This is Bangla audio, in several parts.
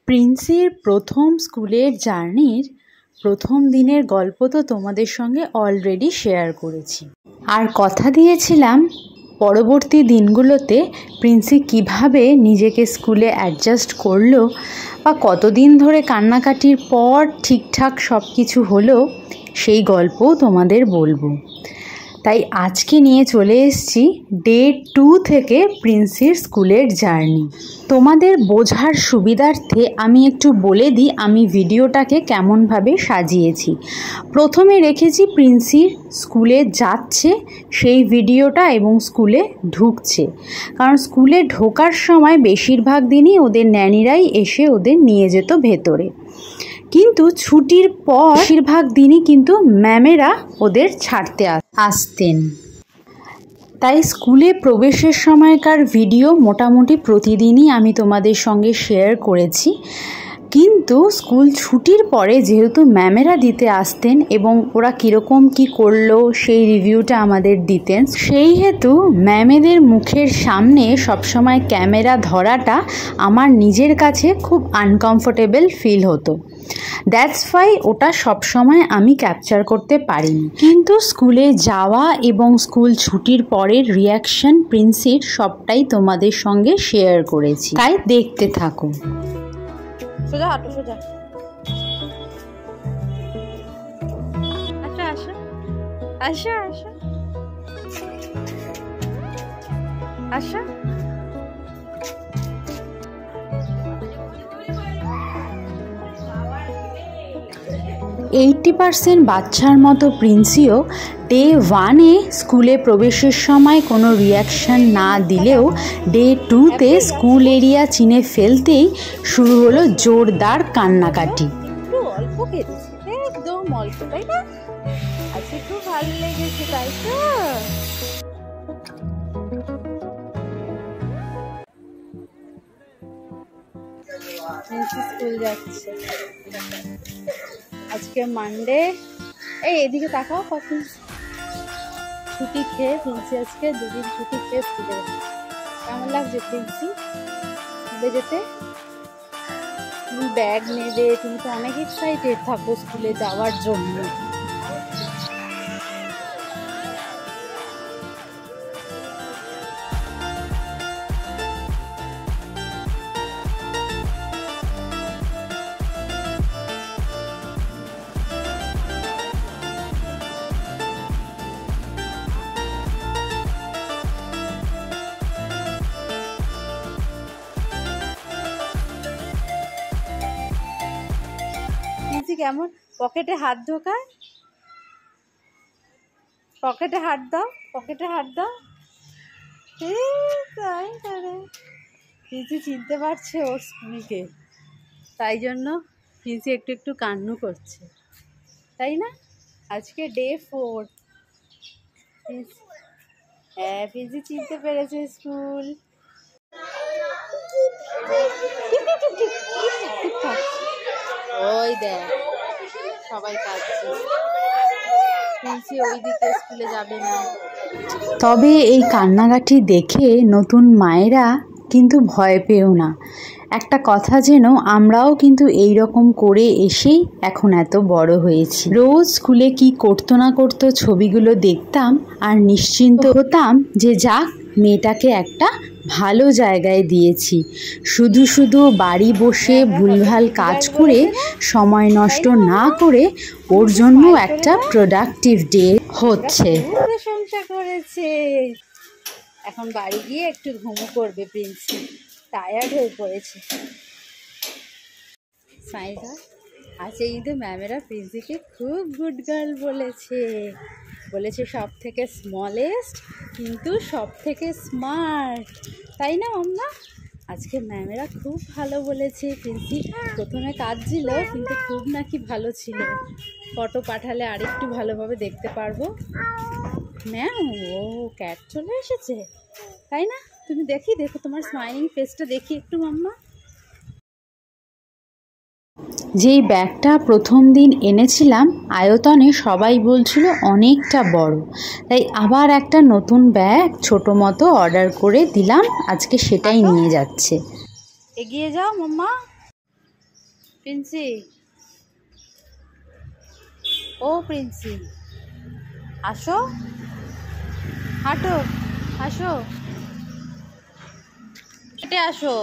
প্রিন্সির প্রথম স্কুলের জার্নির প্রথম দিনের গল্প তো তোমাদের সঙ্গে অলরেডি শেয়ার করেছি। আর কথা দিয়েছিলাম পরবর্তী দিনগুলোতে প্রিন্সি কিভাবে নিজেকে স্কুলে অ্যাডজাস্ট করলো বা কতদিন ধরে কান্নাকাটির পর ঠিকঠাক সব কিছু হলো সেই গল্পও তোমাদের বলবো। তাই আজকে নিয়ে চলে এসেছি ডে 2 থেকে প্রিন্সির স্কুলের জার্নি। তোমাদের বোঝার সুবিধার্থে আমি একটু বলে দিই আমি ভিডিওটাকে কেমনভাবে সাজিয়েছি। প্রথমে রেখেছি প্রিন্সির স্কুলে যাচ্ছে সেই ভিডিওটা এবং স্কুলে ঢুকছে, কারণ স্কুলে ঢোকার সময় বেশিরভাগ দিনই ওদের ন্যানিরাই এসে ওদের নিয়ে যেত ভেতরে, কিন্তু ছুটির পর বেশিরভাগ দিনই কিন্তু ম্যামেরা ওদের ছাড়তে আসতেন। তাই স্কুলে প্রবেশের সময়কার ভিডিও মোটামুটি প্রতিদিনই আমি তোমাদের সঙ্গে শেয়ার করেছি, কিন্তু স্কুল ছুটির পরে যেহেতু ম্যামেরা দিতে আসতেন এবং ওরা কীরকম কী করলো সেই রিভিউটা আমাদের দিতেন, সেই হেতু ম্যামেদের মুখের সামনে সবসময় ক্যামেরা ধরাটা আমার নিজের কাছে খুব আনকমফোর্টেবল ফিল হতো। দ্যাটস ওয়াই ওটা সবসময় আমি ক্যাপচার করতে পারিনি, কিন্তু স্কুলে যাওয়া এবং স্কুল ছুটির পরের রিয়াকশন প্রিন্সির সবটাই তোমাদের সঙ্গে শেয়ার করেছি, তাই দেখতে থাকো। সোজা হাঁটো, সোজা। আচ্ছা আসো, আসো আসো আসো। 80% বাচ্চার মতো প্রিন্সিও ডে 1-এ স্কুলে প্রবেশের সময় কোনো রিয়াকশান না দিলেও ডে 2-তে স্কুল এরিয়া চিনে ফেলতেই শুরু হলো জোরদার কান্নাকাটি। অল্প খেয়েছি, একদম অল্প, তাই না? আজকে খুব ভালো লেগেছে, তাই তো? স্কুল যাচ্ছে আজকে মানডে। এই এদিকে তাকাও, কত ছুটি খেয়ে প্রিন্সি আজকে 2 দিন ছুটি খেয়ে স্কুলে যাচ্ছে। কেমন লাগছে প্রিন্সি স্কুলে যেতে? তুমি ব্যাগ নেবে, তুমি তো অনেক এক্সাইটেড থাকো স্কুলে যাওয়ার জন্য। কেমন পকেটে হাত ঢোকায়, পকেটে হাত দাও, পকেটে হাত দাও। তাই করে প্রিন্সি চিনতে পারছে ওর স্কুলকে, তাই জন্য প্রিন্সি একটু একটু কান্না করছে, তাই না? আজকে ডে 4। হ্যাঁ, প্রিন্সি চিনতে পেরেছে স্কুল। ওই দেখ সবাই কাঁদছে, প্রিন্সি ওই দিকে স্কুলে যাবে না। তবে এই কান্নাকাটি দেখে নতুন মায়েরা কিন্তু ভয় পেও না। একটা কথা যেন আমরাও কিন্তু এই রকম করে এসেই এখন এত বড় হয়েছি। রোজ স্কুলে কি করতো না করতো ছবিগুলো দেখতাম আর নিশ্চিন্ত হতাম যে যাক, মেয়েটাকে একটা ভালো জায়গায় দিয়েছি। শুধু শুধু বাড়ি বসে ভুলভাল কাজ করে সময় নষ্ট না করে ওর জন্য একটা প্রোডাক্টিভ ডে হচ্ছে। প্রশংসা করেছে। এখন বাড়ি গিয়ে একটু ঘুমো করবে প্রিন্সি, টায়ার্ড হয়ে পড়েছে। সাইদা আজকে কিন্তু ম্যামেরা প্রিন্সিকে খুব গুড গার্ল বলেছে, বলেছে সব থেকে স্মলেস্ট কিন্তু সব থেকে স্মার্ট, তাই না মাম্মা? আজকে ম্যামেরা খুব ভালো বলেছে। প্রিন্সি প্রথমে কাঁদছিল, কিন্তু খুব নাকি ভালো ছিল। ফটো পাঠালে আরেকটু ভালোভাবে দেখতে পারবো। ম্যাম, ও ক্যাট চলে এসেছে, তাই না? তুমি দেখো তোমার স্মাইলিং ফেসটা দেখি একটু মাম্মা। যেই ব্যাগটা প্রথম দিন এনেছিলাম আয়তনে সবাই বলছিল অনেকটা বড়, তাই আবার একটা নতুন ব্যাগ ছোট মতো অর্ডার করে দিলাম, আজকে সেটাই নিয়ে যাচ্ছে। এগিয়ে যাও মাম্মা। প্রিন্সি, ও প্রিন্সি, আসো, হাঁটো, আসো, হেঁটে আসো।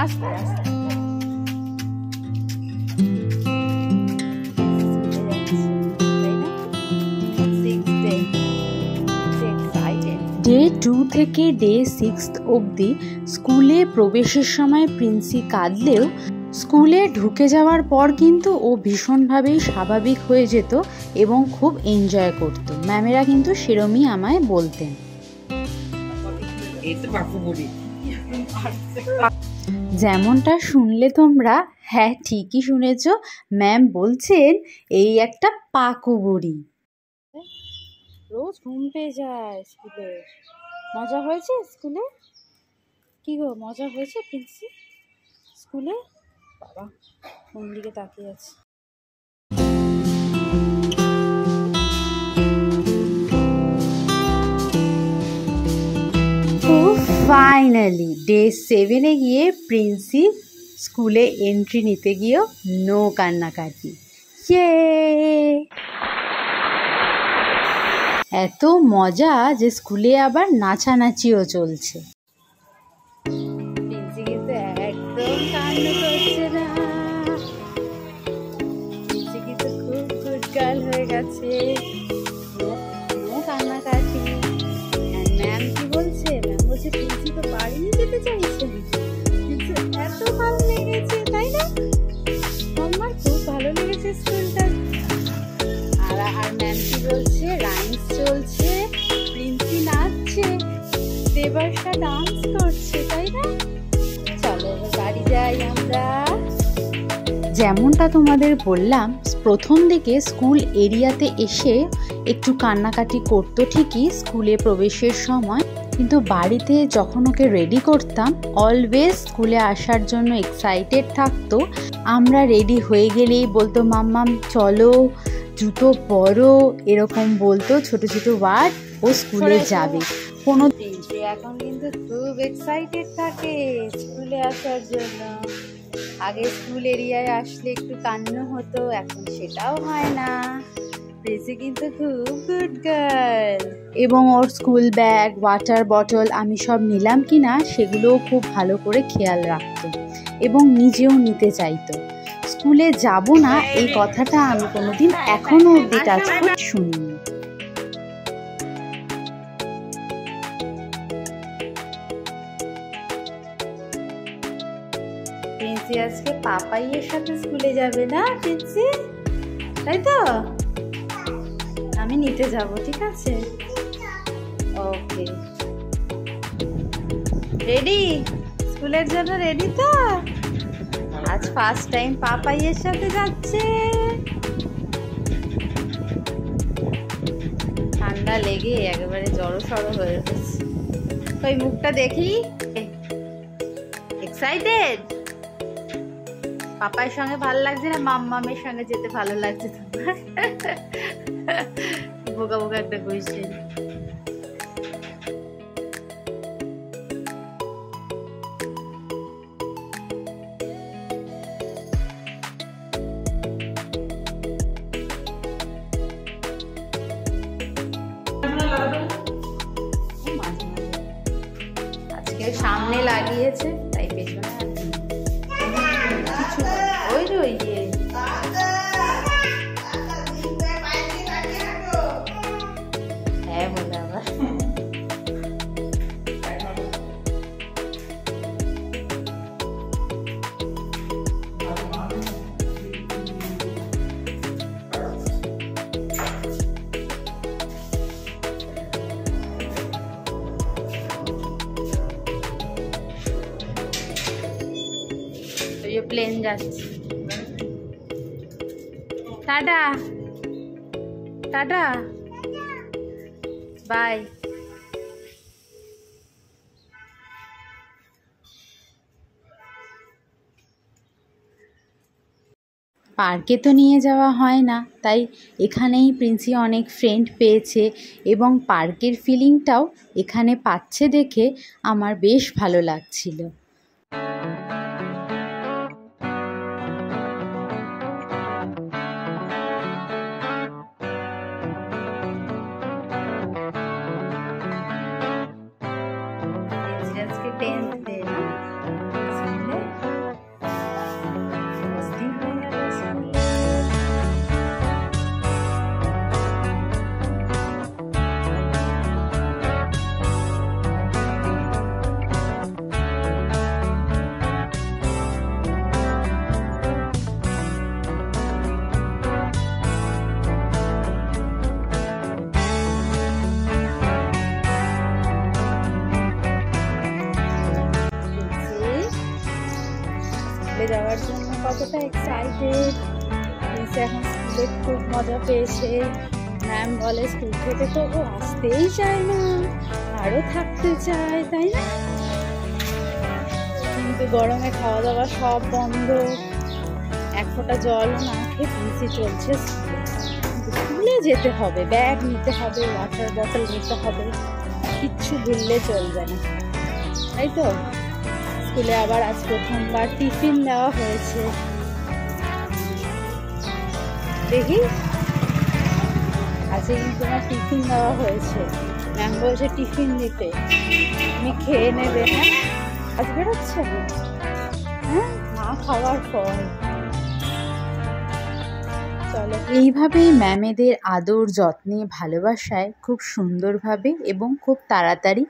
আস্তে আস্তে ডে 2 থেকে ডে 6 অবধি স্কুলে প্রবেশের সময় প্রিন্সি কাঁদলেও স্কুলে ঢুকে যাওয়ার পর কিন্তু ও ভীষণভাবেই স্বাভাবিক হয়ে যেত এবং খুব এনজয় করত। ম্যামেরা কিন্তু সেরমই আমায় বলতেন। যেমনটা শুনলে তোমরা, হ্যাঁ ঠিকই শুনেছ, ম্যাম বলছেন এই একটা পাকো বুড়ি। রোজ ঘুম পেয়ে যায় স্কুলে। মজা হয়েছে স্কুলে? কি গো, মজা হয়েছে প্রিন্সি স্কুলে? বাবা কোন দিকে তাকিয়ে আছে? ফাইনালি ডে 7-এ গিয়ে প্রিন্সি স্কুলে এন্ট্রি নিতে গিয়েও নো কান্নাকাটি। এত মজা যে স্কুলে আবার নাচানাচিও চলছে। প্রিন্সি কিন্তু একদম কান্না করছে না। প্রিন্সি কিন্তু খুব গুড গার্ল হয়ে গেছে। নো কান্নাকাটি। ম্যাম কি বলছে? ম্যাম বলছে প্রিন্সি তো বাড়ি নিয়ে যেতে চাইছে। প্রিন্সি এত ভালো লেগেছে, তাই না? আমার খুব ভালো লেগেছে স্কুলটা। আর ম্যাম কি বলছে? রাইমস চলছে, প্রিন্সি নাচছে, দেবর্ষা ডান্স করছে, তাই না? চলো এবার বাড়ি যাই আমরা। যেমনটা তোমাদের বললাম, প্রথম দিকে স্কুল এরিয়াতে এসে একটু কান্নাকাটি করতো ঠিকই স্কুলে প্রবেশের সময়, কিন্তু বাড়িতে যখন ওকে রেডি করতাম অলওয়েজ স্কুলে আসার জন্য এক্সাইটেড থাকতো। আমরা রেডি হয়ে গেলেই বলতো মাম্মাম চলো, জুতো পরো, এরকম বলতো ছোট ছোট ওয়ার্ড। ও স্কুলে যাবে। কোনো প্রিন্সি এখন কিন্তু খুব এক্সাইটেড থাকে স্কুলে আসার জন্য। আগে স্কুল এরিয়ায় আসলে একটু কান্না হতো, এখন সেটাও হয় না। প্রিন্সি কিন্তু খুব গুড গার্ল। এবং ওর স্কুল ব্যাগ, ওয়াটার বটল আমি সব নিলাম কিনা সেগুলোও খুব ভালো করে খেয়াল রাখতো এবং নিজেও নিতে চাইতো। স্কুলে যাব না এই কথাটা আমি কোনোদিন এখনো অব্দি টাচ করে শুনিনি। প্রিন্সি আজকে পাপাইয়ের সাথে স্কুলে যাবে না প্রিন্সি? তাই তো? আমি নিতে যাব, ঠিক আছে? ওকে, রেডি? স্কুলের জন্য রেডি তো? আজ ফার্স্ট টাইম পাপাইয়ের সাথে যাচ্ছে। ঠান্ডা লেগে একেবারে জড়সড় হয়ে গেছে। ওই মুখটা দেখি। এক্সাইটেড? পাপার সঙ্গে ভালো লাগছে না মাম্মামের সঙ্গে যেতে ভালো লাগছে তোমার? বোকা বোকা একটা কোয়েশ্চেন। আজকে সামনে লাগিয়েছে তাই পেছনে কিছু ওই যে ওই ইয়ে হ্যাঁ বলে আবার প্লেন যাচ্ছে। Tata tata bye. পার্কে তো নিয়ে যাওয়া হয় না, তাই এখানেই প্রিন্সি অনেক ফ্রেন্ড পেয়েছে এবং পার্কের ফিলিংটাও এখানে পাচ্ছে দেখে আমার বেশ ভালো লাগছিল। আজকে 10th ডে না স্কুলে, ফার্স্ট দিন হয়ে গেল স্কুলে। স্কুলে যাওয়ার জন্য কতটা এক্সাইটেড। প্রিন্সি এখন স্কুলে খুব মজা পেয়েছে। ম্যাম বলে স্কুল থেকে তো ও আসতেই চায় না, আরও থাকতে চায়, তাই না? কিন্তু গরমে খাওয়া দাওয়া সব বন্ধ, এক ফোঁটা জলও না খেয়ে প্রিন্সি চলছে স্কুলে। স্কুলে যেতে হবে, ব্যাগ নিতে হবে, ওয়াটার বটল নিতে হবে, কিচ্ছু ভুললে চলবে না, তাই তো? স্কুলে আবার আজ প্রথমবার টিফিন দেওয়া হয়েছে। দেখি আজকে কিন্তু তোমার টিফিন দেওয়া হয়েছে। ম্যাম বলছে টিফিন দিতে, তুমি খেয়ে নেবে। হ্যাঁ আজ বেরোচ্ছে, হ্যাঁ না খাওয়ার পর। চলো, এইভাবেই ম্যামেদের আদর যত্নে ভালোবাসায় খুব সুন্দরভাবে এবং খুব তাড়াতাড়ি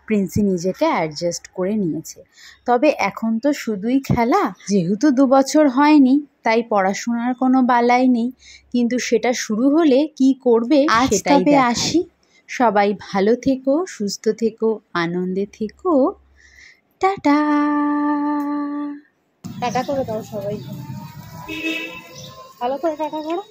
প্রিন্সি নিজেকে অ্যাডজাস্ট করে নিয়েছে। তবে এখন তো শুধুই খেলা, যেহেতু 2 বছর হয়নি তাই পড়াশোনার কোনো বালাই নেই, কিন্তু সেটা শুরু হলে কি করবে আজ তবে আসি। সবাই ভালো থেকো, সুস্থ থেকো, আনন্দে থেকো। টাটা। টাটা করে দাও সবাই, ভালো করে টাটা করো।